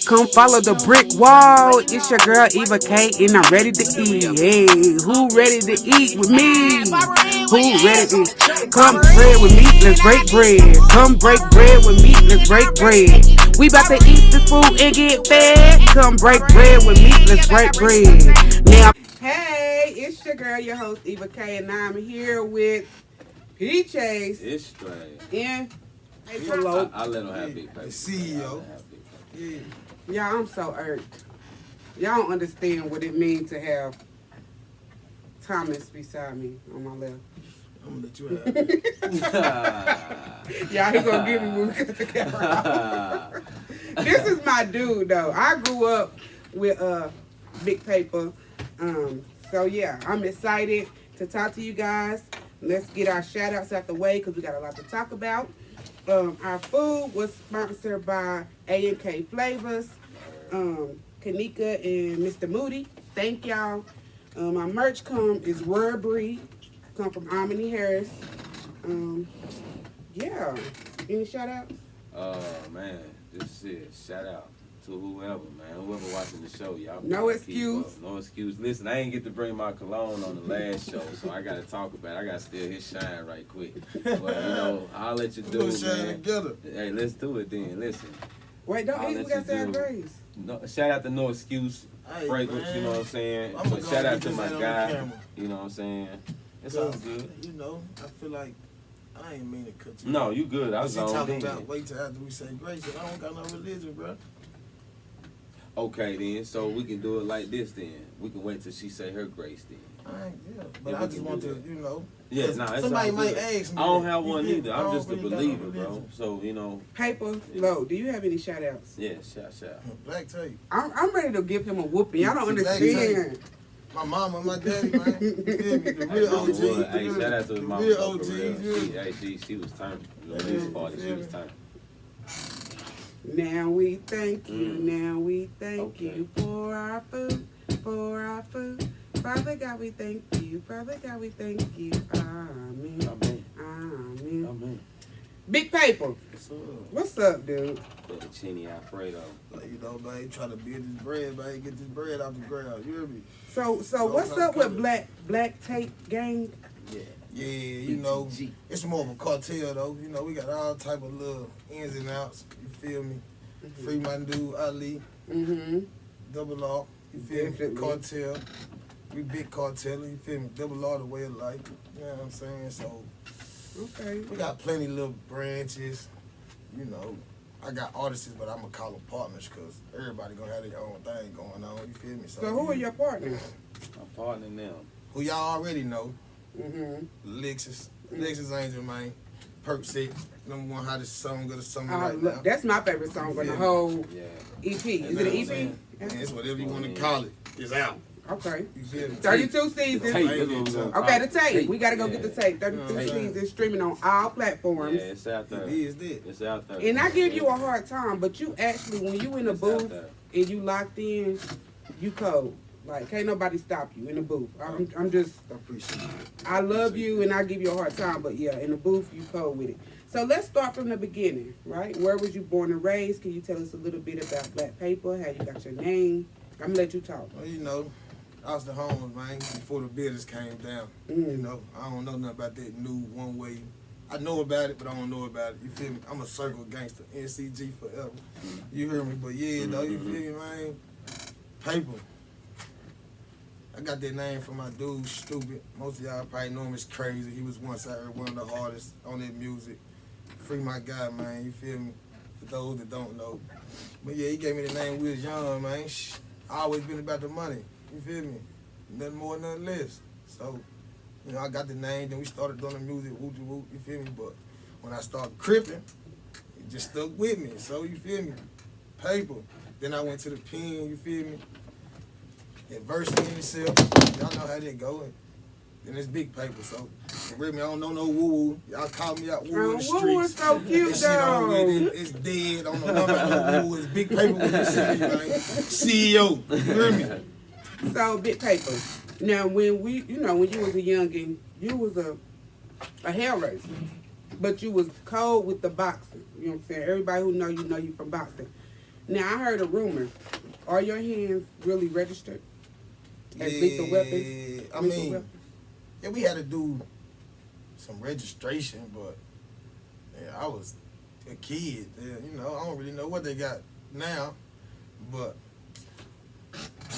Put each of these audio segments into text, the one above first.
Come follow the brick wall. It's your girl Eva K, and I'm ready to eat. Hey, who ready to eat with me? Who ready to come bread with me? Let's break bread. Come break bread with me. Let's break bread. We about to eat this food and get fed. Come break bread with me. Let's break bread. Now, hey, it's your girl, your host Eva K, and I'm here with Pcha. It's Str8. And Papah Loc. I let him have big paper. The CEO. Yeah. Y'all, I'm so irked. Y'all don't understand what it means to have Thomas beside me on my left. I'm gonna let you have it. Y'all, he gonna give me when we cut the camera off. This is my dude, though. I grew up with Big Papah. So, yeah, I'm excited to talk to you guys. Let's get our shout-outs out the way because we got a lot to talk about. Our food was sponsored by A&K Flavors, Kanika and Mr. Moody. Thank y'all. My merch is Rare Breed, come from Omni Harris. Yeah. Any shout outs? Man, just shit. Shout out to whoever, man. Whoever watching the show, y'all. No excuse. No excuse. Listen, I ain't get to bring my cologne on the last show, so I gotta talk about it. I gotta steal his shine right quick. But I'll let you do it, man. Together. Hey, let's do it then. Listen. Wait, don't eat. We got to say our grace. No, shout out to No Excuse Fragrance, you know what I'm saying? But shout out to my guy, you know what I'm saying? It's all good. You know, I feel like I ain't mean to cut you. No, you good. I was talking about wait till after we say grace. And I don't got no religion, bro. Okay, then. So we can do it like this, then. We can wait till she say her grace, then. But I just want to, you know. Yeah, nah, it's somebody all might good. ask me. I don't have one either. I I'm just a really believer, got no bro. So, you know. Papah Loc, do you have any shout outs? Yeah, shout. Black tape. I'm ready to give him a whooping. Y'all don't understand. My mama, my daddy, man. You feel me? The real OG. Hey, shout out to his mama. Real OG. She was turned. You know, this party, she was turned. Now we thank you, now we thank you for our food, for our food. Father God, we thank you. Father God, we thank you. Amen. Amen. Amen. Amen. Big Papah. What's up? What's up, dude? Fettuccine Alfredo. Like, you know, man, try to build this bread, man. Get this bread off the ground. You hear me? So what's up with Black Tape Gang? Yeah, you know, it's more of a cartel, though. You know, we got all type of little ins and outs. You feel me? Mm-hmm. Free my dude, Ali. Mm-hmm. Double R. You feel Definitely. me? Cartel. We big cartel. You feel me? Double R the way of life. You know what I'm saying? So, okay. we got plenty of little branches. You know, I got artists, but I'm going to call them partners because everybody going to have their own thing going on. You feel me? So who are your partners? I'm partnering them. Who y'all already know. Mm-hmm. Lexus Angel, man. Perk 6, number one hottest song of the summer right now. That's my favorite song on the whole EP. Is it an EP? And it's whatever you want to call it. It's out. Okay. You feel me? 32 seasons. Okay, the tape. We got to go get the tape. 32 seasons streaming on all platforms. Yeah, it's out there. It is that. It's out there. And I give you a hard time, but you actually, when you in the booth and you locked in, you cold. Like, can't nobody stop you in the booth. I'm just, I appreciate it. I love you and I give you a hard time, but yeah, in the booth, you cold with it. So let's start from the beginning, right? Where was you born and raised? Can you tell us a little bit about Black Papah, how you got your name? I'm gonna let you talk. Well, you know, I was the homeless, man, before the business came down. Mm. You know, I don't know nothing about that new one way. I know about it, but I don't know about it. You feel me? I'm a circle gangster, NCG forever. You hear me? But yeah, though, you feel me, man? Papah. I got that name from my dude, Stupid. Most of y'all probably know him as Crazy. He was once out here one of the hardest on that music. Free my guy, man. You feel me? For those that don't know. But yeah, he gave me the name when we was young, man. I always been about the money. You feel me? Nothing more, nothing less. So, you know, I got the name. Then we started doing the music, whoop-de-whoop, you feel me? But when I started cripping, it just stuck with me. So, you feel me? Papah. Then I went to the pen, you feel me? Adversity in itself, y'all know how that go. And it's Big Papah, so with me, I don't know no woo-woo. Y'all call me out woo in the streets. Woo is so cute, This shit already, it's dead. I don't know nothing about no woo. It's Big Papah with the city, man. CEO, you hear me? So, Big Papah. Now, when you was a youngin', you was a hell raiser, but you was cold with the boxing. You know what I'm saying? Everybody who know you from boxing. Now I heard a rumor. Are your hands really registered as lethal weapons? I mean, yeah, we had to do some registration, but yeah, I was a kid. Yeah, you know, I don't really know what they got now, but I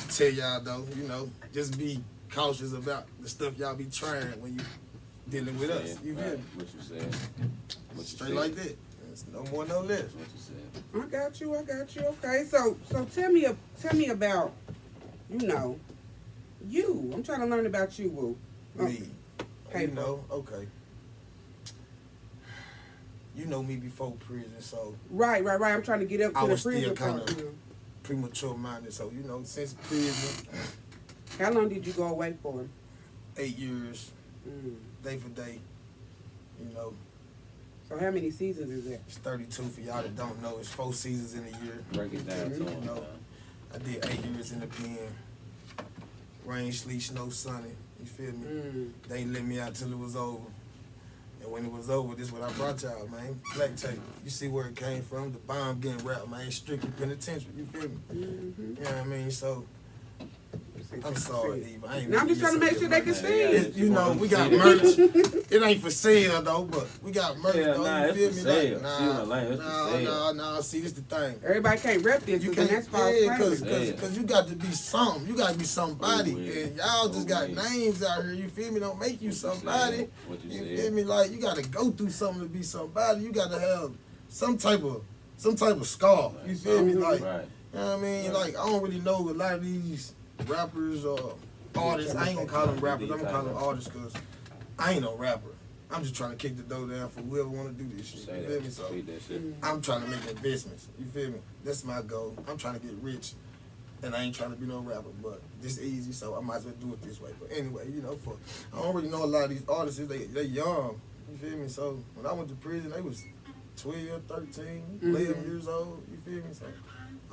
tell y'all though, you know, just be cautious about the stuff y'all be trying when you dealing with us. You feel me? What you said. Straight like that. It's no more, no less. What you said. I got you. Okay, so tell me about, you know, you. I'm trying to learn about you, Woo. Me. Hey, You know, okay. You know me before prison, so Right. I'm trying to get up to I the was still prison kind part. of premature minded. So, you know, since prison, How long did you go away for? 8 years, Mm. day for day, you know, So how many seasons is that? it's 32 for y'all that don't know. It's 4 seasons in a year. Break it down to You him. know, I did 8 years in the pen. Rain, sleet, snow, sunny. You feel me? Mm. They ain't let me out till it was over. And when it was over, this is what I brought y'all, man. Black tape. You see where it came from? The bomb getting wrapped, man. Strictly penitentiary. You feel me? Mm-hmm. You know what I mean? So, I'm sorry, Eva. I ain't Now I'm just trying to make sure they can see it. You know, we got merch. It ain't for sale though, but we got merch Yeah, though. nah, you feel it's me? for sale. Like, She in the lane, it's for sale. nah. See, this the thing. Everybody can't rep this You because can't, that's false yeah, claim. cause you got to be something. You got to be somebody, Oh, yeah. and y'all just got Oh, yeah. names out here. You feel me? Don't make you somebody. What you You said. feel me? Like you got to go through something to be somebody. You got to have some type of scar. You feel me? Like, Right. you know what I mean? Right. Like I don't really know a lot of these rappers or artists. I ain't gonna call them rappers. I'm gonna call them artists because I ain't no rapper. I'm just trying to kick the door down for whoever want to do this shit. Say You feel that. me? So Read that shit. I'm trying to make investments. You feel me? That's my goal. I'm trying to get rich, and I ain't trying to be no rapper, but this easy, so I might as well do it this way. But anyway, you know, I don't really know a lot of these artists. They young. You feel me? So when I went to prison, they was 12, 13, 11 years old. You feel me? So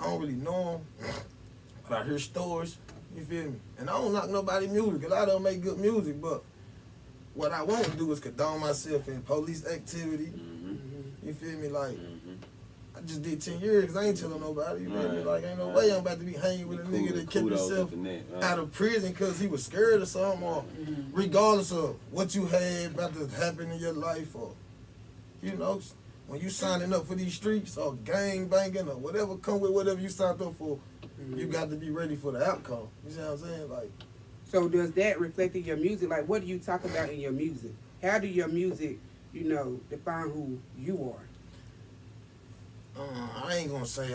I don't really know them, but I hear stories. You feel me? And I don't knock nobody music. A lot of them make good music, but what I won't do is condone myself in police activity. Mm-hmm. You feel me? Like, Mm-hmm. I just did 10 years because I ain't telling nobody. You feel me? Like, ain't no way I'm about to be hanging with a nigga that kept himself out of prison because he was scared or something, or regardless of what you had about to happen in your life, or, you know, when you signing up for these streets or gang banging or whatever come with whatever you signed up for, you got to be ready for the outcome. You see what I'm saying? Like, So does that reflect in your music? Like, what do you talk about in your music? How do your music, you know, define who you are? I ain't gonna say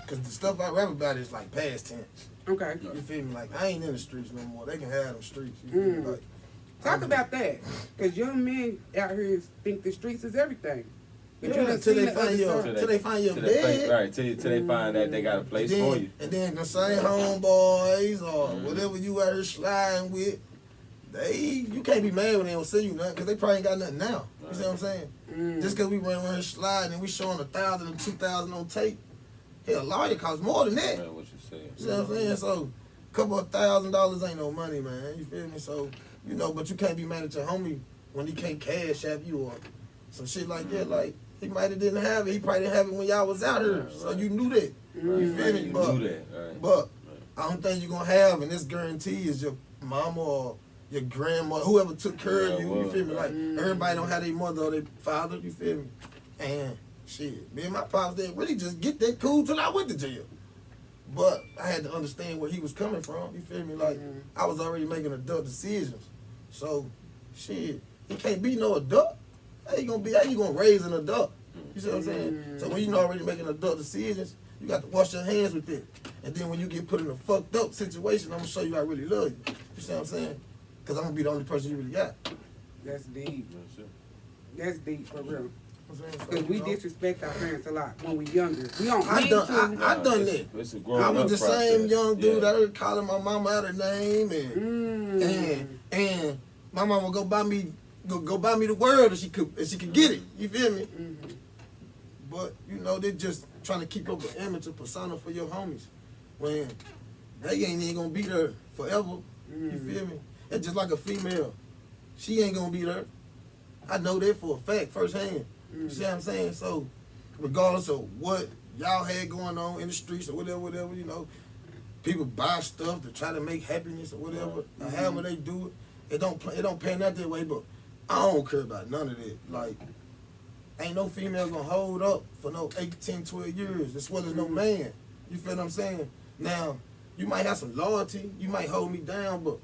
because the stuff I rap about is like past tense. Okay. You feel me? Like, I ain't in the streets no more. They can have them streets. You feel me? Like, Talk about that. Because young men out here think the streets is everything. But yeah, done till seen they the other side. find your bed. Right, till they find that they got a place for you. And then the same homeboys or whatever you out here sliding with, you can't be mad when they don't see you nothing because they probably ain't got nothing now. You see what I'm saying? Just because we run around here sliding and we showing 1,000 or 2,000 on tape, hell, a lawyer costs more than that. Right, what you saying. You see what I'm saying? So, a couple of $1,000 ain't no money, man. You feel me? So, you know, but you can't be mad at your homie when he can't cash app you or some shit like that. Like, he might have didn't have it. He probably didn't have it when y'all was out here. Right, So right. you knew that. You feel me? You But, knew that. Right. but I don't think you're going to have, and this guarantee is your mama or your grandma, whoever took care of you. You feel me? Like, everybody don't have their mother or their father. You feel me? And shit, me and my pops didn't really just get that cool till I went to jail. But I had to understand where he was coming from. You feel me? Like, I was already making adult decisions. So, shit, he can't be no adult. How you gonna raise an adult? You see what I'm saying? So when you already making adult decisions, you got to wash your hands with it. And then when you get put in a fucked up situation, I'm gonna show you I really love you. You see what I'm saying? Because I'm gonna be the only person you really got. That's deep. That's deep for real. So, Because we disrespect our parents a lot when we younger. We don't I mean done to. that. It's a I was the same young dude Yeah. out here calling my mama out her name and my mama go buy me the world if she could get it. You feel me? But you know, they just trying to keep up an image or persona for your homies when they ain't even gonna be there forever. You feel me? It's just like a female. She ain't gonna be there. I know that for a fact, firsthand. You see what I'm saying? So regardless of what y'all had going on in the streets or whatever, you know. People buy stuff to try to make happiness or whatever, or however they do it. It don't pan out that way, but I don't care about none of that. Like, ain't no female gonna hold up for no 8, 10, 12 years, as well as no man. You feel what I'm saying? Now, you might have some loyalty, you might hold me down, but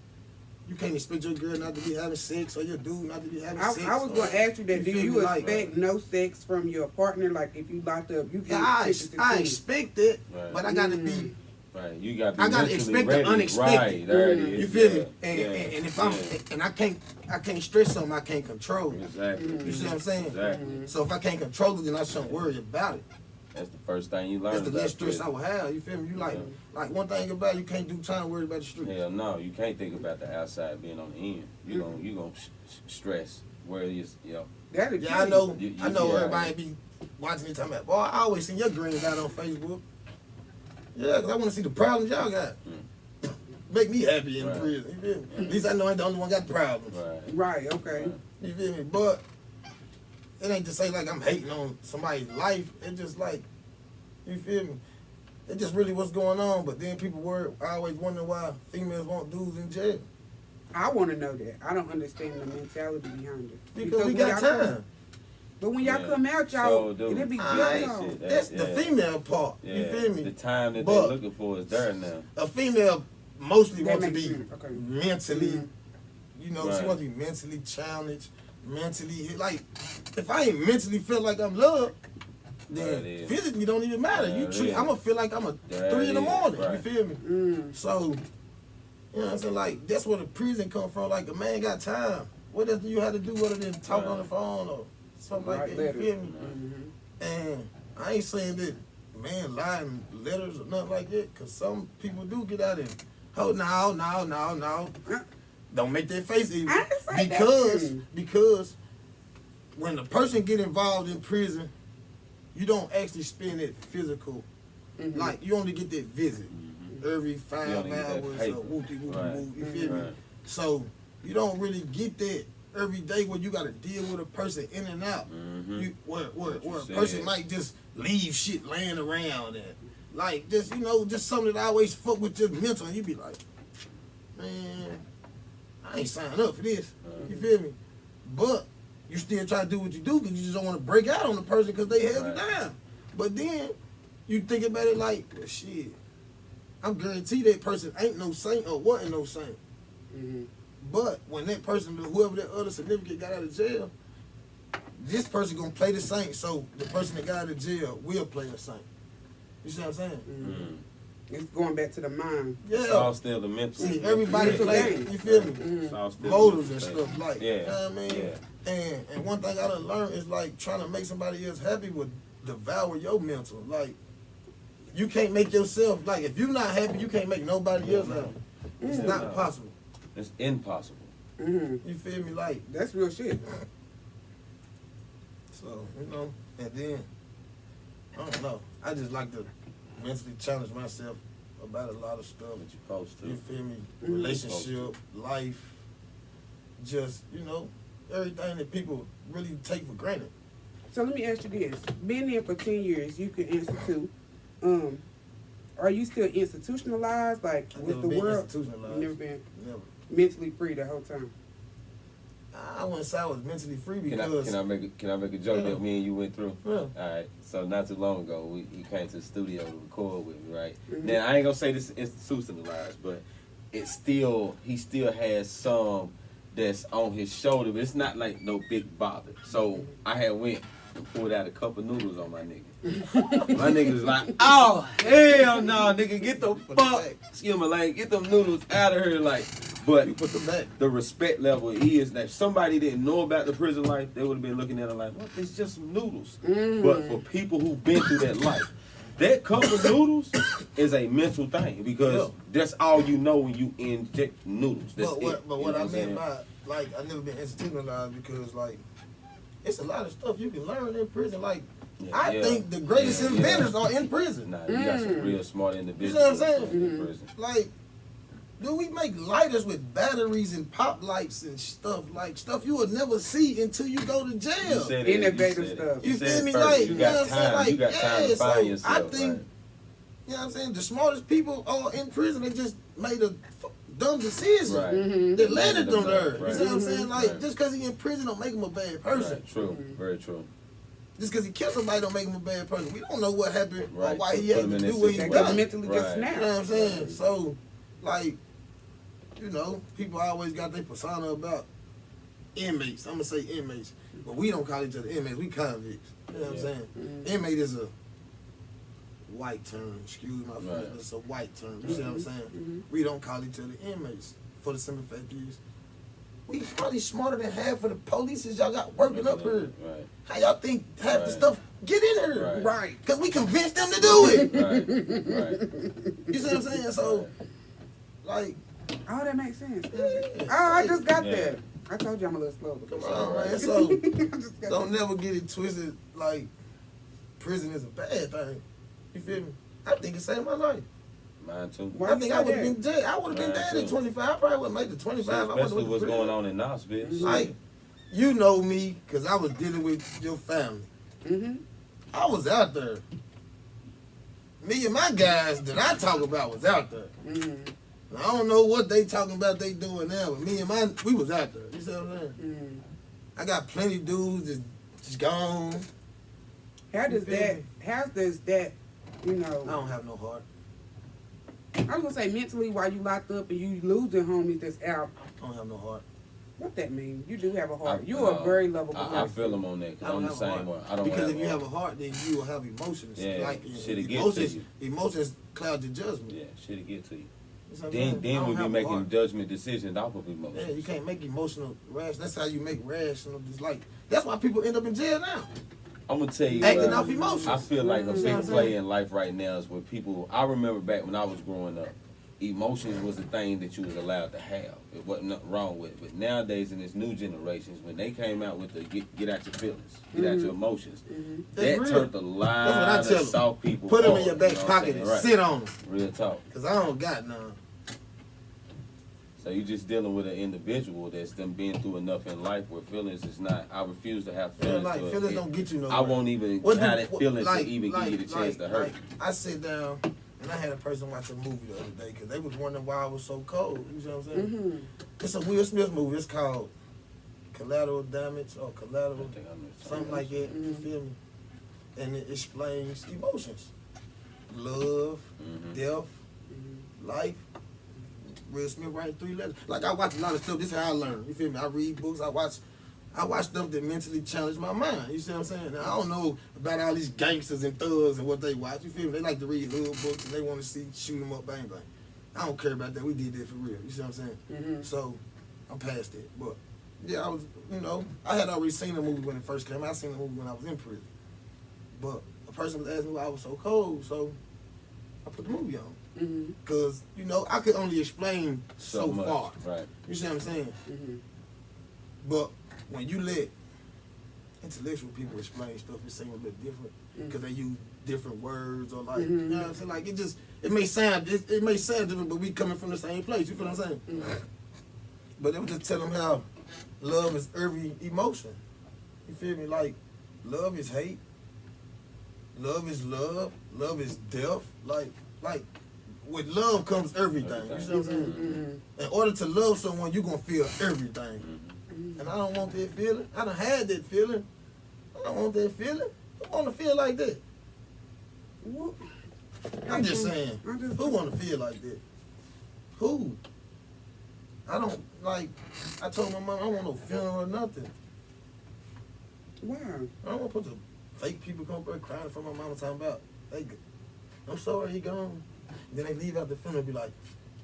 you can't expect your girl not to be having sex or your dude not to be having sex. I was going to ask you that. Do you expect like, no sex from your partner? Like, if you locked up, you can. I expect it, but I got to be. Right, you got. I got to expect the unexpected. Right, there it is. You feel me? And if I can't stress something I can't control. Exactly. You see what I'm saying? Exactly. So if I can't control it, then I shouldn't worry about it. That's the first thing you learn. That's the less stress I will have. You feel me? You like one thing about it, you can't do time worried about the streets. Hell no, you can't think about the outside being on the end. You gonna stress where you know. Yeah, I know. I know everybody be watching it talking about. Boy, I always see your green dot on Facebook. Yeah, cause I want to see the problems y'all got. Make me happy in prison. You feel me? At least I know I ain't the only one got problems. Right. Okay. You feel me? But it ain't to say like I'm hating on somebody's life. It's just like, you feel me? It's just really what's going on. But then people I always wonder why females want dudes in jail. I want to know that. I don't understand the mentality behind it. Because we got time. But when y'all come out, y'all, it'll be jail time. That's the female part. Yeah. You feel me? The time that they're looking for is there now. A female mostly wants to be mentally, you know, she wants to be mentally challenged, mentally like. If I ain't mentally feel like I'm loved, then physically don't even matter. I'm gonna feel like I'm a 3 in the morning. You feel me? So, you know what I'm saying? Like that's where the prison come from. Like a man got time. What else do you have to do other than talk on the phone or something like that? You feel me? And I ain't saying that man lying letters or nothing like that, cause some people do get out of it. Oh no. Don't make that face even. Because when the person get involved in prison, you don't actually spend it physical. Like you only get that visit every 5 hours or whoopty. You feel me? So you don't really get that every day where you got to deal with a person in and out. Where a person might just leave shit laying around and like just, you know, just something that I always fuck with just mental, and you be like, man, I ain't signing up for this. You feel me? But you still try to do what you do because you just don't want to break out on the person because they held you down. But then you think about it like, well, shit, I'm guaranteed that person ain't no saint or wasn't no saint. But when that person, whoever that other significant got out of jail, this person gonna play the saint, so the person that got out of jail will play the saint. You see what I'm saying? It's going back to the mind. Yeah. It's all still the mental. See, everybody play, you feel me? Motives and stuff like, you know what I mean? And one thing I done learned is like trying to make somebody else happy would devour your mental. Like, you can't make yourself, like if you're not happy, you can't make nobody else happy. It's not possible. It's impossible. You feel me? Like, that's real shit. So, you know, and then, I don't know. I just like to mentally challenge myself about a lot of stuff. What you supposed to. You feel me? Relationship, life, just, you know, everything that people really take for granted. So let me ask you this. Being there for 10 years, you could answer too. Are you still institutionalized, like with the world? Institutionalized. You never been? Never. Mentally free the whole time? I wouldn't say I was mentally free because... Can I make a joke that me and you went through? Yeah. Alright, so not too long ago, he came to the studio to record with me, right? Now, I ain't gonna say this is institutionalized, but he still has some that's on his shoulder, but it's not like no big bother. So I had went and pulled out a cup of noodles on my nigga. My nigga was like, oh, hell no, nigga, get the fuck, excuse me, like, get them noodles out of here, like, but you put them back. The respect level is that if somebody didn't know about the prison life, they would have been looking at it like, well, it's just some noodles. But for people who've been through that life, that cup of noodles is a mental thing because that's all you know when you inject noodles. That's but what I meant by, like, I never been institutionalized because, like, it's a lot of stuff you can learn in prison. Like, I think the greatest inventors are in prison. Nah, you got some real smart individuals. You know what I'm saying? In prison. Like, Do we make lighters with batteries and pop lights and stuff you would never see until you go to jail? Innovative stuff. You feel me? Like, you know what I'm saying? Like, you got time to find yourself. I think, you know what I'm saying? The smartest people are in prison. They just made a dumb decision. Right. That landed them there. Right. You see what I'm saying? Like, just because he in prison don't make him a bad person. Right. True. Very true. Just because he killed somebody don't make him a bad person. We don't know what happened or why he Put had him to in do this what he situation. done. Mentally just snapped. You know what I'm saying? So, like, you know, people always got their persona about inmates. I'm going to say inmates. But we don't call each other inmates. We convicts. You know what I'm saying? Inmate is a white term. Excuse my French, but it's a white term. You see what I'm saying? We don't call each other inmates. For the simple fact is, we probably smarter than half of the police y'all got working up here. Right. How y'all think half the stuff get in here? Right. Because we convinced them to do it. Right. You see what I'm saying? So, like... Oh, that makes sense. Yeah. Oh, I just got there. I told you I'm a little slow. Come on, man. So, don't never get it twisted like prison is a bad thing. You feel me? I think it saved my life. Mine too. I think I would have been dead. I would have been dead at 25. I probably wouldn't make the 25. Especially what's going on in Knoxville. Like, you know me, because I was dealing with your family. I was out there. Me and my guys that I talk about was out there. I don't know what they talking about they doing now, but me and mine, we was out there. You see what I'm saying? I got plenty of dudes that's just gone. How does that, you know... I don't have no heart. I was gonna say mentally while you locked up and you losing homies that's out. I don't have no heart. What that mean? You do have a heart. You're a very lovable person. I feel them on that because I'm the same way. I don't because have if you have a heart, then you will have emotions. Yeah, like shit'll get to you. Emotions cloud your judgment. Yeah, shit'll get to you. Then we be making judgment decisions off of emotions. Yeah, you can't make emotional rash. That's how you make rational. Just like that's why people end up in jail now. I'm gonna tell you, acting off emotions. I feel like a big play in life right now is where people. I remember back when I was growing up, emotions was the thing that you was allowed to have. It wasn't nothing wrong with it. But nowadays in this new generations, when they came out with the get out your feelings, get out your emotions, that turned a lot of soft people. Put them in your back pocket and sit on them. Real talk. Cause I don't got none. So you just dealing with an individual that's done been through enough in life where feelings is not. I refuse to have feelings. Like feelings don't get you nowhere. I won't even have that feelings to even give you the chance to hurt. I sit down and I had a person watch a movie the other day because they was wondering why I was so cold. You see what I'm saying? It's a Will Smith movie. It's called Collateral Damage or Collateral something like that. You feel me? And it explains emotions, love, death, life. Will Smith writing 3 letters. Like I watch a lot of stuff. This is how I learn. You feel me? I read books. I watch stuff that mentally challenge my mind. You see what I'm saying? Now, I don't know about all these gangsters and thugs and what they watch. You feel me? They like to read hood books and they want to see shoot them up, bang bang. I don't care about that. We did that for real. You see what I'm saying? So I'm past it. But yeah, I was. You know, I had already seen the movie when it first came out. I seen the movie when I was in prison. But a person was asking me why I was so cold, so I put the movie on. Because, you know, I could only explain so far. Right. You see what I'm saying? But when you let intellectual people explain stuff, it seems a bit different. Because they use different words or like, you know what I'm saying? Like, it may sound different, but we coming from the same place. You feel what I'm saying? But they would just tell them how love is every emotion. You feel me? Like, love is hate. Love is love. Love is death. Like, with love comes everything. You see what I'm saying? In order to love someone, you're going to feel everything. And I don't want that feeling. I done had that feeling. I don't want that feeling. Who want to feel like that? I'm just saying. Who want to feel like that? Who? I don't, like, I told my mom I don't want no funeral or nothing. Wow. I don't want to put the fake people come back crying for my mama talking about, hey, I'm sorry he gone. Then they leave out the funeral and be like,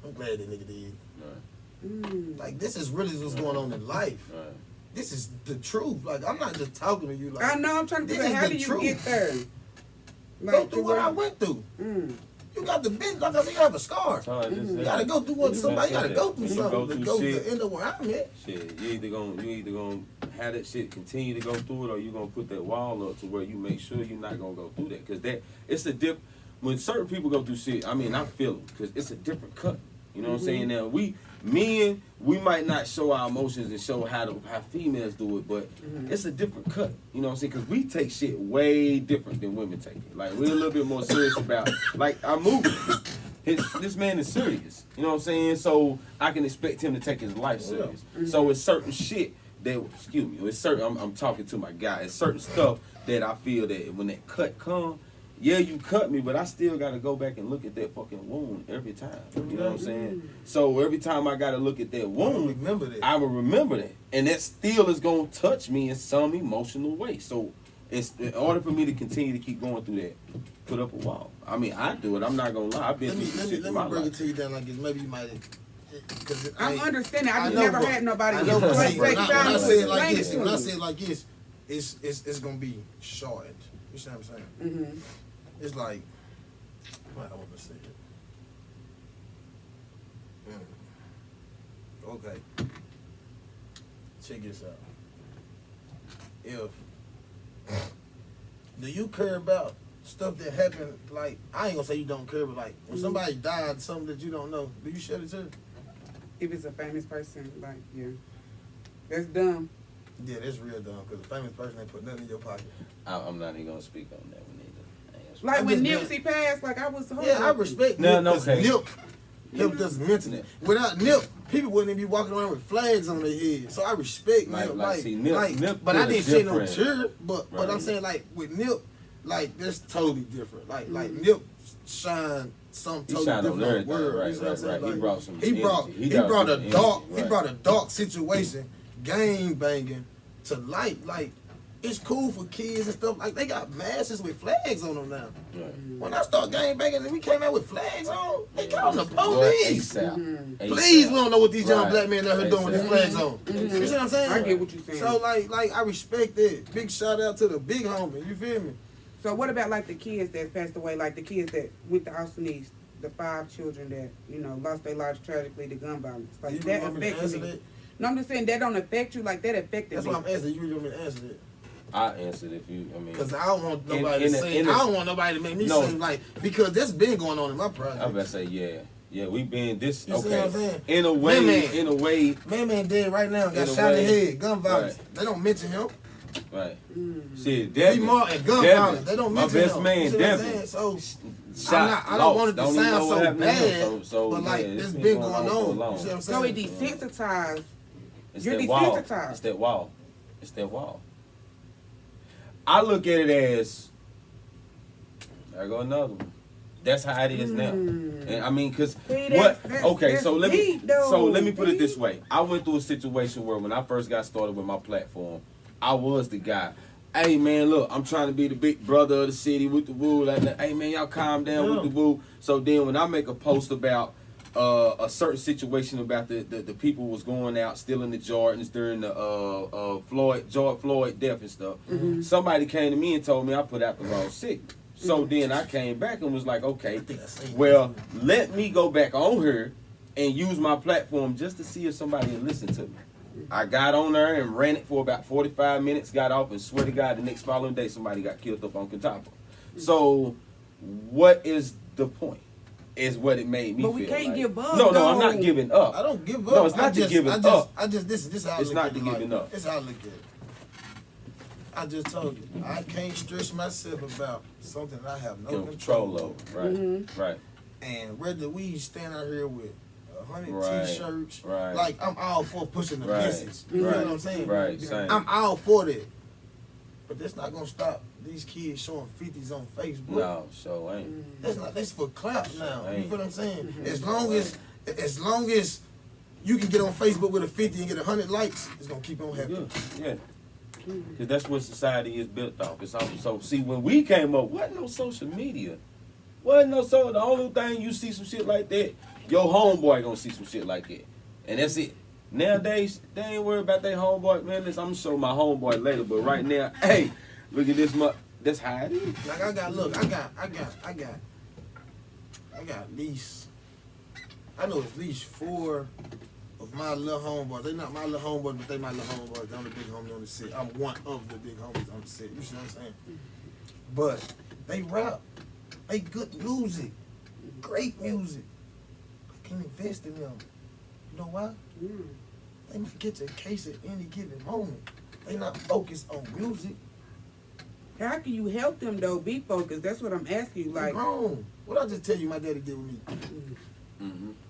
I'm glad that nigga did. Right. Like, this is really what's going on in life. Right. This is the truth. Like, I'm not just talking to you like, I know, I'm trying to figure out how do you get there? Like, go through what I went through. You got the bend, like I said, you have a scar. You gotta go through what somebody, you gotta go through something to go to the end of where I'm at. Shit, you either gonna have that shit continue to go through it, or you gonna put that wall up to where you make sure you're not gonna go through that. Cause it's a when certain people go through shit, I mean, I feel them, cause it's a different cut. You know what I'm saying? Now men, we might not show our emotions and show how females do it, but it's a different cut. You know what I'm saying? Because we take shit way different than women take it. Like, we're a little bit more serious about, like, our movie. This man is serious. You know what I'm saying? So I can expect him to take his life serious. So it's certain shit that, it's certain, I'm talking to my guy. It's certain stuff that I feel that when that cut comes, yeah, you cut me, but I still got to go back and look at that fucking wound every time. You know what I'm saying? So every time I got to look at that wound, I will remember that. And that still is going to touch me in some emotional way. So it's in order for me to continue to keep going through that, put up a wall. I mean, I do it. I'm not going to lie. I've been through some shit in my life. Let me break it to you down like this. Maybe you might have... I'm understanding. I just never had nobody when I say it like this, it's going to be shortened. You see what I'm saying? It's like, what I want to say it. Okay. Check this out. Do you care about stuff that happened? Like, I ain't gonna say you don't care, but like when somebody died, something that you don't know, do you shed a tear? If it's a famous person, like, yeah, that's dumb. Yeah, that's real dumb because a famous person ain't put nothing in your pocket. I'm not even gonna speak on that one either. Like when Nipsey passed, like I was. Yeah, I respect Nip. Nip helped us mentally. Without Nip, people wouldn't even be walking around with flags on their head. So I respect Nip. Nip, but I didn't say no cheer. But I'm saying like with Nip, like that's totally different. Like Nip shine something totally different in the world. Right. You know what I'm saying? Like, he brought a dark situation, gang banging, to light. Like, it's cool for kids and stuff. Like, they got masses with flags on them now. Right. When I start gang banging and we came out with flags on, they called the police. Please, we don't know what these young black men out here doing with these flags on. You see what I'm saying? I get what you're saying. So, like I respect that. Big shout out to the big homie. You feel me? So what about like the kids that passed away, like the kids that went to Austin East, the 5 children that, you know, lost their lives tragically to gun violence? Like, you that affected me. No, I'm just saying that don't affect you, like that affected me. That's why I'm asking. You really want me to answer that? I answered if you, because I don't want nobody to say, I don't want nobody to make me seem like, because that's been going on in my project. I was about to say, yeah, we been this, you see what I'm saying? In a way. Man dead right now, got shot in the head, gun violence. Right. They don't mention him. Right. Shit, Devin. And gun violence, they don't mention him. My best man, Devin. So, I don't want it to sound so bad, but like, it's been going on. You see what I'm saying? So it desensitized. You're desensitized. It's that wall. I look at it as, there go another one. That's how it is now. And I mean, cause so let me put it this way. I went through a situation where when I first got started with my platform, I was the guy. Hey man, look, I'm trying to be the big brother of the city with the woo. Like, hey man, y'all calm down with the woo. So then when I make a post about a certain situation about the people was going out stealing the Jordans during the George Floyd death and stuff. Somebody came to me and told me I put out the wrong signal. So then I came back and was like, okay, well, let me go back on her and use my platform just to see if somebody would listen to me. I got on there and ran it for about 45 minutes, got off, and swear to God, the next following day somebody got killed up on Catawba. So what is the point? Is what it made me feel. But we can't give up. No, I'm not giving up. I don't give up. No, it's not giving up. This is how I look at it. It's not giving up. It's how I look at it. I just told you, I can't stress myself about something I have no control over. Right. And whether we stand out here with 100 t-shirts, right. Like I'm all for pushing the message. You know what I'm saying? Right. Same. I'm all for that. But that's not gonna stop these kids showing 50s on Facebook. No, so ain't. That's for clout now. You feel what I'm saying? As long as you can get on Facebook with a 50 and get 100 likes, it's gonna keep on happening. Yeah. Because that's what society is built off. It's also, so see, when we came up, wasn't no social media. The only thing you see some shit like that, your homeboy gonna see some shit like that. And that's it. Nowadays, they ain't worried about their homeboy. Man, I'm gonna show my homeboy later, but right now, hey, look at this that's how it is. Like I got at least, I know at least 4 of my little homeboys. They not my little homeboys, but they my little homeboys. I'm the big homie on the set. I'm one of the big homies on the set. You see what I'm saying? But they rap. They good music. Great music. can invest in them. You know why? They might get their case at any given moment. They not focused on music. How can you help them though be focused? That's what I'm asking you. Like, grown. What I just tell you my daddy did with me?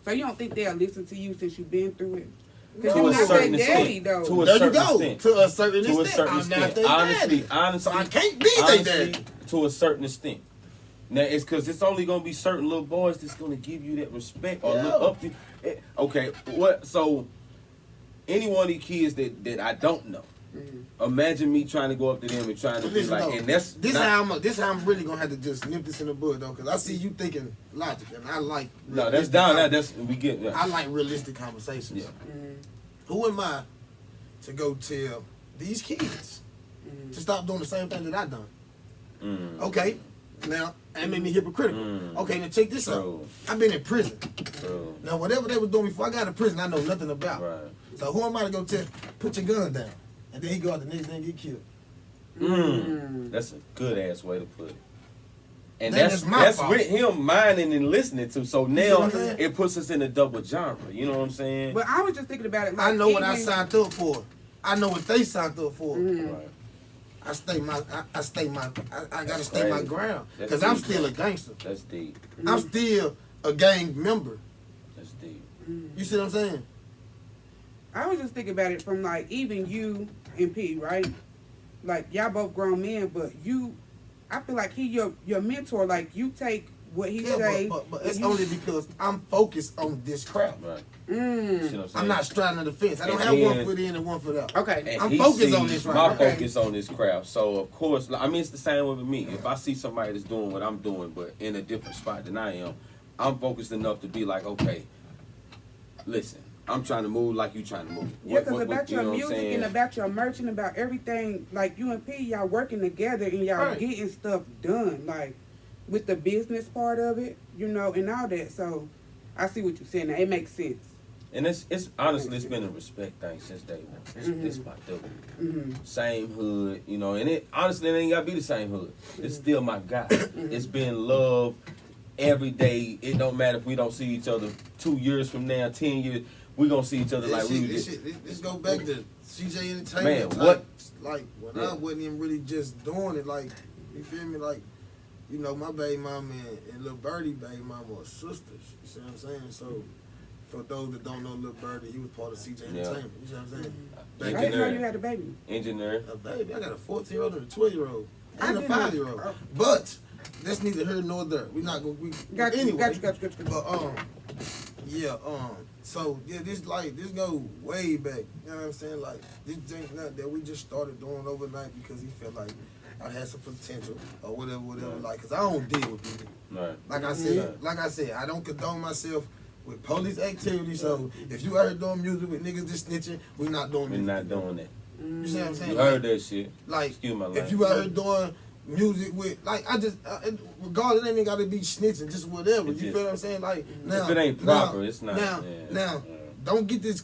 So you don't think they'll listen to you since you've been through it? To Because a you're not certain their daddy extent. though. To a There you certain go. extent. To a certain To a extent. certain I'm not extent. their daddy. Honestly, So I can't be their daddy. to a certain extent. Now it's because it's only gonna be certain little boys that's gonna give you that respect or look up to. Okay, what? So any one of the kids that I don't know, imagine me trying to go up to them and trying to be Listen, like, though, and that's this not, how I'm really gonna have to just nip this in the bud though, because I see you thinking logic, and I like. no, that's down. That's we get. I like realistic conversations. Yeah. Who am I to go tell these kids to stop doing the same thing that I done? Okay, now that made me hypocritical. Okay, now check this out. I've been in prison. Now whatever they was doing before I got in prison, I know nothing about. Right. So who am I to go tell? Put your gun down, and then he go out the next day and get killed. That's a good ass way to put it. And Then that's it's my fault. with him minding and listening to. So see now what I'm saying? it puts us in a double genre. You know what I'm saying? But I was just thinking about it. Like, I know what I even- signed up for. I know what they signed up for. Right. I gotta stay my crazy. ground That's because I'm deep. still a gangster. That's deep. I'm still a gang member. That's deep. You see what I'm saying? I was just thinking about it from like even you and P, right? Like y'all both grown men, but I feel like he your mentor. Like you take what he say. but it's only because I'm focused on this crap. Right. See what I'm saying? I'm not straddling the fence. I don't And have one then- foot in and one foot out. Okay. And I'm he focused on sees this right my now. focus on this craft. So of course, I mean it's the same with me. If I see somebody that's doing what I'm doing, but in a different spot than I am, I'm focused enough to be like, okay, listen, I'm trying to move like you trying to move. Yeah, because about you your know what I'm music saying? and about your merch and about everything, like you and P, y'all working together and y'all Right. getting stuff done, like with the business part of it, you know, and all that. So I see what you're saying. Now, it makes sense. And it's honestly it's been a respect thing since day one. It's my dude. Same hood, you know, and it honestly it ain't gotta be the same hood. It's still my guy. It's been love every day. It don't matter if we don't see each other 2 years from now, 10 years, we gonna see each other like we was just. This go back to CJ Entertainment. Man, type, what? Like when Yeah. I wasn't even really just doing it. Like you feel me? Like you know, my baby mama and Lil Birdie baby mama are sisters. You see what I'm saying? So for those that don't know Lil Birdie, he was part of CJ Yeah. Entertainment. You see what I'm saying? I didn't know Engineer. you had a baby. Engineer. A baby, I got a 14-year-old and a 12-year-old I and a didn't know. 5-year-old. Oh. But that's neither here nor there. We're not gonna. Got you, anyway. got you. But yeah, so yeah, this go way back. You know what I'm saying? Like this ain't nothing that we just started doing overnight because he felt like I had some potential or whatever. Right. Like, cause I don't deal with people. Right. Like I said, I don't condone myself with police activity. So if you out here doing music with niggas just snitching, we not doing We're music. not doing that. You see what I'm saying? You heard that shit. Like, Excuse my if language. you out here doing music with, like, regardless, it ain't got to be snitching, just whatever. You feel what I'm saying? Like, now, If it ain't proper, it's not. Now, Yeah. don't get this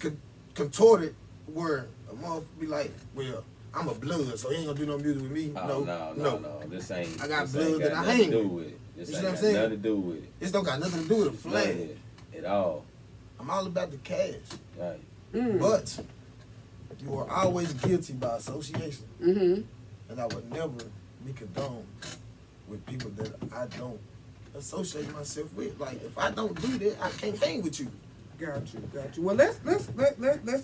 contorted where a motherfucker be like, well, I'm a blood, so he ain't gonna do no music with me. Oh, No. no. This ain't. I got this blood ain't that I nothing hang to do with. with it. This You see ain't what I'm got saying? nothing to do with it. This don't got nothing to do with a flag. None of it at all. I'm all about the cash. Right. But you are always guilty by association. And I would never be condoned with people that I don't associate myself with. Like, if I don't do that, I can't hang with you. Got you. Well, let's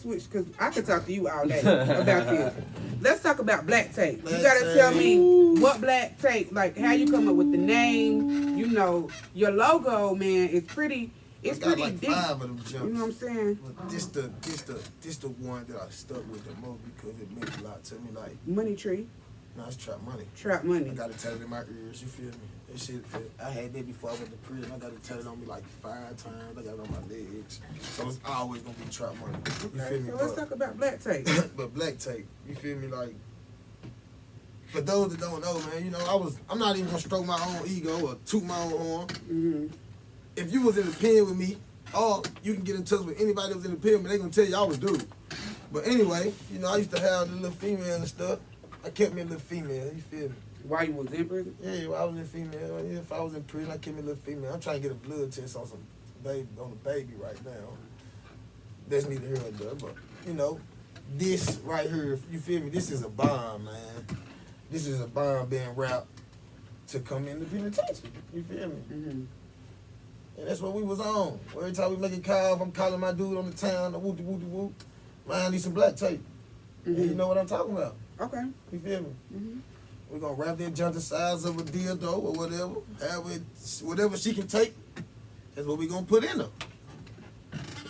switch because I could talk to you all day about this. Let's talk about Black Tape. You gotta tell me what Black Tape, like how you come up with the name. You know, your logo, man, is pretty. It's I got pretty like deep. 5 of them jumps. You know what I'm saying? But this the one that I stuck with the most because it meant a lot to me. Like, Money Tree, no, it's trap money. Trap I Money. got it tatted in my ears. You feel me? That shit. I had that before I went to prison. I got it tatted on me like 5 times. I got it on my legs. So it's always gonna be trap money. You Okay, feel me? so let's talk about Black Tape. But Black Tape, you feel me? Like, for those that don't know, man, you know, I'm not even gonna stroke my own ego or toot my own horn. If you was in the pen with me, or you can get in touch with anybody that was in the pen, but they gonna tell you I was dude. But anyway, you know, I used to have the little female and stuff. I kept me a little female, you feel me? Why you was in prison? Yeah, I was in female. If I was in prison, I kept me a little female. I'm trying to get a blood test on some the baby right now. That's neither here nor there, but you know, this right here, you feel me? This is a bomb, man. This is a bomb being wrapped to come in the penitentiary. You feel me? Mm-hmm. And that's what we was on. Every time we make a call, I'm calling my dude on the town, the whoop whoop whoop. Man, I need some black tape. Mm-hmm. And you know what I'm talking about. Okay. You feel me? Mm-hmm. We're gonna wrap that junk the size of a dildo or whatever. Whatever she can take, that's what we gonna put in her.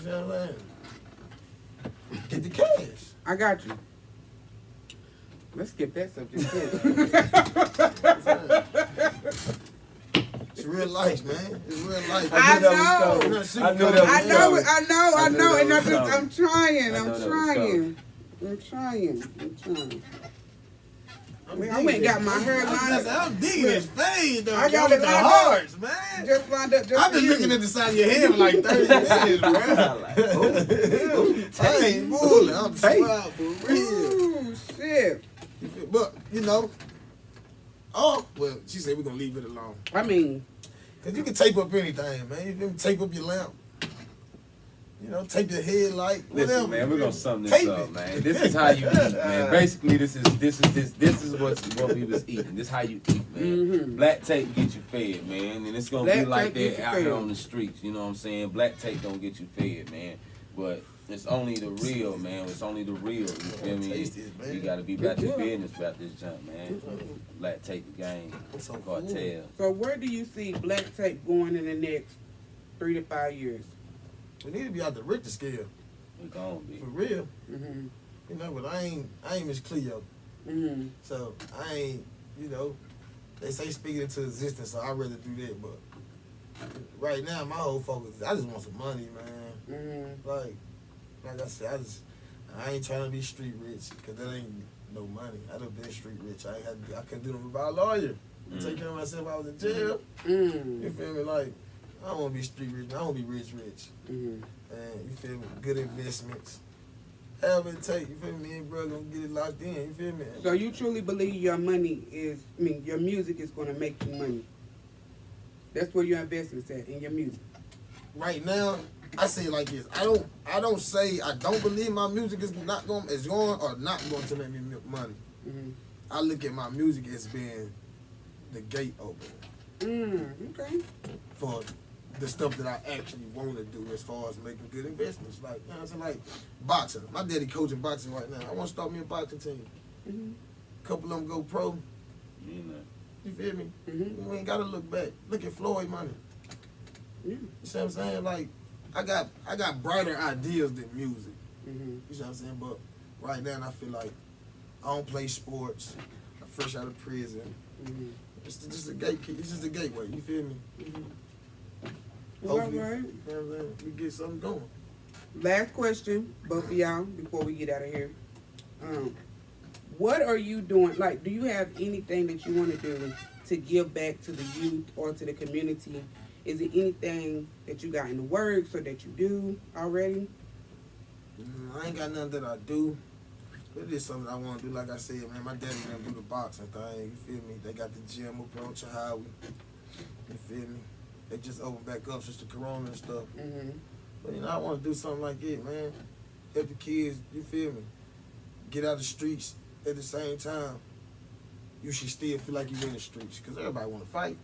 You know what I'm saying? Get the cash. I got you. Let's skip that subject. It's real life, man. It's real life. I know. And I'm trying. I went and got my hair lined up. I'm digging this fade though. I got it the lined hearts, man. Just lined up. I've been looking at the side of your head for like 30 minutes, bro. I ain't fooling. I'm proud for real. Ooh, shit. But, you know, oh, well, she said we're going to leave it alone. I mean, because you can tape up anything, man. You can tape up your lamp. You know, tape your headlight, whatever. Listen, man, we're gonna sum this up, man. This is how you eat, man. Basically, this is what we was eating. This is how you eat, man. Mm-hmm. Black tape get you fed, man, and it's gonna Black be like tape that out here on the streets. You know what I'm saying? Black tape don't get you fed, man. But it's only the real, man. It's only the real. You feel me? You gotta be about your business about this junk, man. Black tape the game. Cartel. So where do you see black tape going in the next 3 to 5 years? We need to be out the Richter scale. We gonna be. For real. Mm-hmm. You know, but I ain't Miss Cleo. Mm-hmm. So I ain't, you know, they say speak it into existence, so I'd rather do that. But right now, my whole focus is I just want some money, man. Mm-hmm. Like I said, I ain't trying to be street rich, because that ain't no money. I done been street rich. I couldn't do them without a lawyer. Take care of myself. I was in jail. Mm-hmm. You feel me? Like, I don't want to be street rich. I want to be rich. Mm-hmm. And you feel me? Good investments. However it take, you feel me? Me and bro gonna get it locked in. You feel me? So you truly believe your your music is gonna make you money? That's where your investment's at, in your music. Right now, I say it like this. I don't say I don't believe my music is going or not going to make me money. Mm-hmm. I look at my music as being the gate opener. Okay. For the stuff that I actually want to do as far as making good investments. Like, you know what I'm saying? Like boxing. My daddy coaching boxing right now. I want to start me a boxing team. Mm-hmm. Couple of them go pro. You know. You feel me? Mm-hmm. We ain't got to look back. Look at Floyd money. Yeah. You see what I'm saying? Like, I got brighter ideas than music. Mm-hmm. You see what I'm saying? But right now, I feel like I don't play sports. I'm fresh out of prison. Mm-hmm. It's just a gateway. It's just a gateway. You feel me? Mm-hmm. Hopefully, All right. you know what I'm saying? We get something going. Last question, both of y'all, before we get out of here. What are you doing? Like, do you have anything that you want to do to give back to the youth or to the community? Is it anything that you got in the works or that you do already? I ain't got nothing that I do. But it is something I want to do. Like I said, man, my daddy done do the boxing thing. You feel me? They got the gym up on Pcha. You feel me? They just opened back up since the corona and stuff. Mm-hmm. But, you know, I want to do something like it, man. Help the kids, you feel me? Get out of the streets. At the same time, you should still feel like you're in the streets. Because everybody want to fight.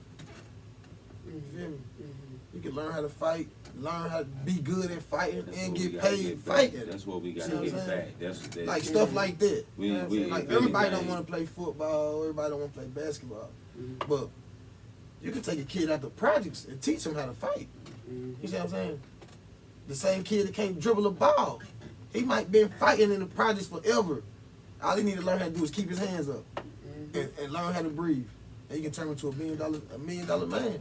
You feel me? Mm-hmm. You can learn how to fight, learn how to be good at fighting, and get paid back. fighting. That's what we got to get back. That's like stuff like that. We like everybody don't want to play football, everybody don't want to play basketball. Mm-hmm. But you can take a kid out the projects and teach him how to fight. Mm-hmm. You see what I'm saying? The same kid that can't dribble a ball, he might been fighting in the projects forever. All he need to learn how to do is keep his hands up and learn how to breathe. And he can turn into a $1 million man. You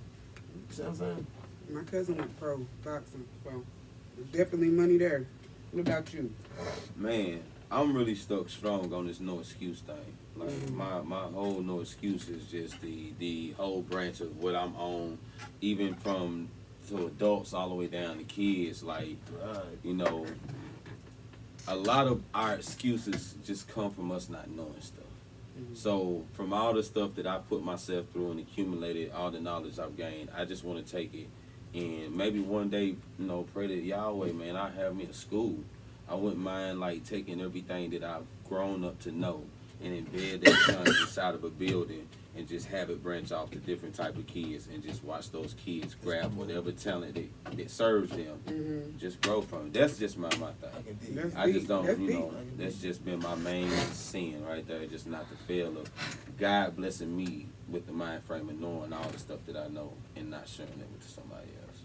see what I'm saying? My cousin went pro boxing, so there's definitely money there. What about you? Man, I'm really stuck strong on this no excuse thing. Like my whole no excuse is just the whole branch of what I'm on, even from to adults all the way down to kids. Like, you know, a lot of our excuses just come from us not knowing stuff. So from all the stuff that I put myself through and accumulated, all the knowledge I've gained, I just want to take it And maybe one day, you know, pray that Yahweh, man, I have me a school. I wouldn't mind like taking everything that I've grown up to know and embed that inside of a building and just have it branch off to different type of kids and just watch those kids grab whatever talent that serves them, just grow from it. That's just my thing. I just don't, you know, that's just been my main sin right there, just not to fail of God blessing me with the mind frame of knowing all the stuff that I know and not sharing it with somebody else.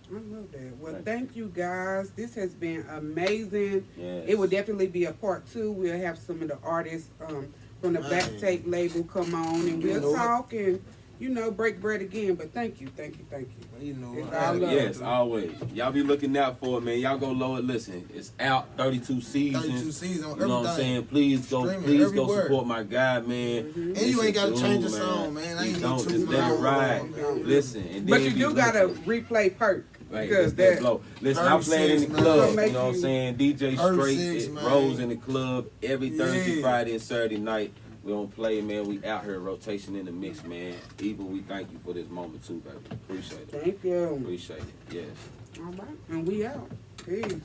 I love that. Well, thank you guys. This has been amazing. Yes. It will definitely be a part 2. We'll have some of the artists from the Back Tape label come on, and we'll talk and, you know, break bread again. But thank you. You know, yes, always. Y'all be looking out for it, man. Y'all go low and listen. It's out, 32 seasons. 32 seasons on You know what I'm saying? Please go support my guy, man. And you ain't gotta change the song, man. I ain't don't just let it ride. Listen, and then but you do gotta replay Perk. Right, because that blow. Listen, I play it in the club. You know what I'm saying? DJ Str8, it rolls in the club every Thursday, Friday, and Saturday night. We don't play, man. We out here rotation in the mix, man. Eva, we thank you for this moment too, baby. Appreciate it. Thank you. Appreciate it. Yes. All right, and we out. Peace.